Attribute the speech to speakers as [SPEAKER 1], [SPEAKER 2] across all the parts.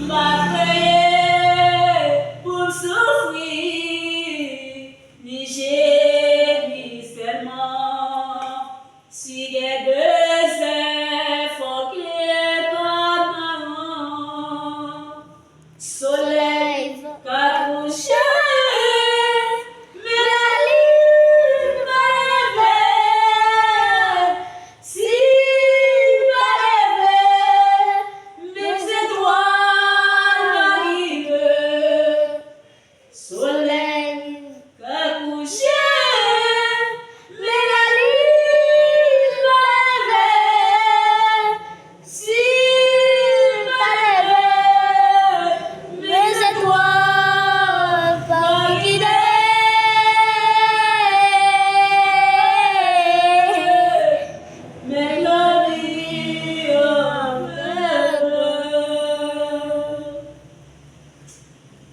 [SPEAKER 1] m'a créé pour souffrir, ni gémir seulement. Si les deux efforts qui est soleil, carouché.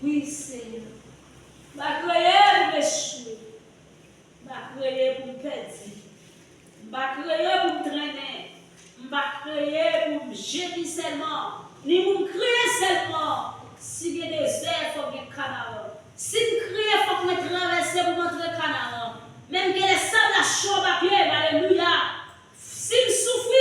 [SPEAKER 1] Oui, Seigneur. Ma créé pour m'échouer. Ma créé pour me perdre. Ma créé pour me traîner. Ma créé pour me gémir seulement. Ni pour me crier seulement. Si il y a des airs, il faut que je canard. Si je crie, il faut que je traverse pour montrer le canard. Même que les sables à chaud papier, alléluia. Si je souffre,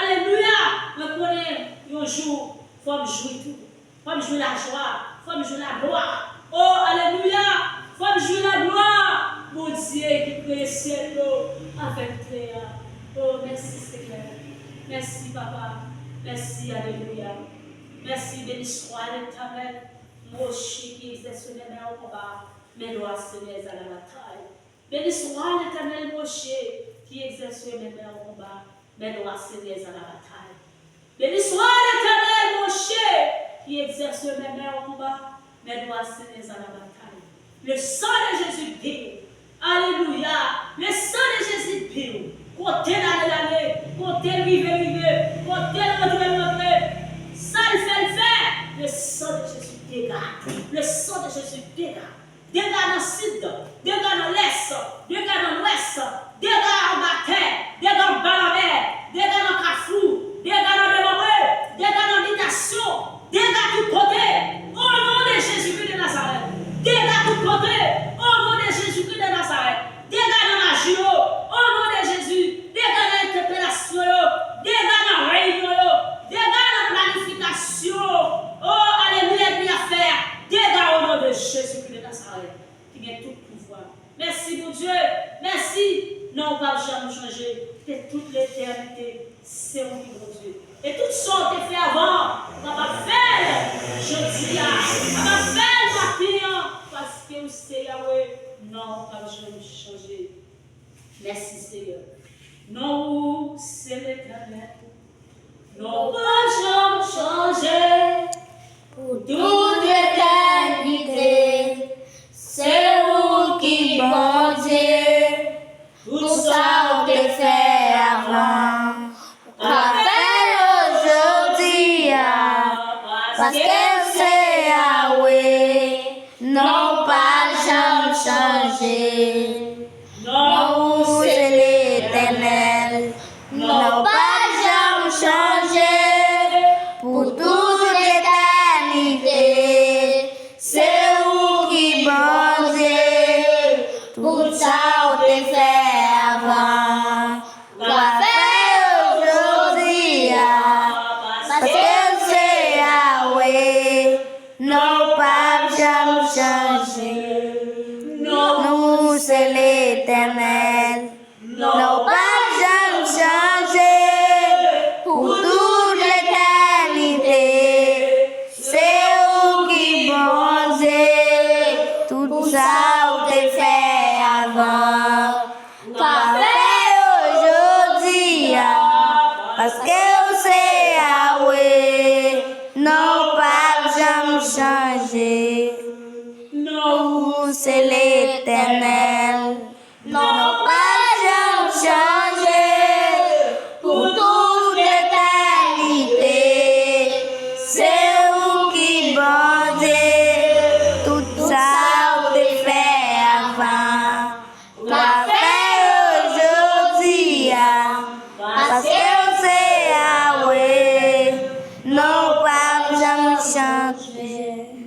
[SPEAKER 1] alléluia. Je connais un jour, il faut me jouer tout. Il faut me jouer la joie. Il faut me jouer la gloire. Oh, alléluia. Il faut me jouer la gloire. Mon Dieu qui crée le ciel avec toi. Oh, merci Seigneur. Merci Papa. Merci, alléluia. Merci, béni soit l'Éternel. Moshe qui exerce les mains au combat, mais doit se mettre à la bataille. Béni soit l'Éternel Moshe qui exerce les mains au combat, mais doit se mettre à la bataille. Béni soit l'Éternel Moshe qui exerce les mains au combat, mais doit se mettre à la bataille. Le sang de Jésus pire. Alléluia. Le sang de Jésus pire. Côté l'année, côté rive, côté rentré. Ça le fait. Le sang de Jésus dégage. Le sang de Jésus dégage. Dégage dans le sud, dégage dans l'est, dégage dans l'ouest, dégage en bas terre, dégage en bas la mer, dégage dans Carrefour, dégage dans le Marais, dégage dans l'habitation, dégage tout côté. Au nom de Jésus-Christ de Nazareth. Dégage tout côté. Au nom de Jésus-Christ de Nazareth. Dégage dans la Giro. Au nom de Jésus. Dégage dans l'interpellation. Dégage dans la réunion. Dégage dans la planification. Oh, alléluia, puis à faire. Dégage au nom de Jésus-Christ de Nazareth. Qui vient tout pouvoir. Merci, mon Dieu. Merci. Non, pas jamais changer. Que toute l'éternité, c'est mon Dieu. Et tout ça a été fait avant. On va faire. Je dis là. On va faire matin. Parce que c'est Yahweh. Non, pas jamais changer. Merci, Seigneur. Non, c'est l'éternel. Non, pas jamais changer.
[SPEAKER 2] Pour toute l'éternité, c'est vous qui bon Dieu. Tout ça on te fait avant. On va faire aujourd'hui, parce que c'est Yahweh. Non, pas jamais changer. Non, c'est l'éternel. Non, pas jamais changer. Pour toute l'éternité, c'est vous qui bon Dieu. Tout ça on te fait avant. On va faire aujourd'hui, parce que c'est Yahweh. Non, pas jamais changer. Nous, c'est l'éternel. Non, pas jamais changer. Pour toute l'éternité, c'est vous qui bon Dieu. Tout ça, on te fait avant. On va faire aujourd'hui, parce que c'est Yahweh. Non, pas jamais changer. Nous, c'est l'éternel. Non, pas jamais changer. Pour toute l'éternité, c'est vous qui bandez. Tout ça, on te fait avant. On va faire aujourd'hui, parce que c'est Yahweh. Non, pas jamais changer. manger.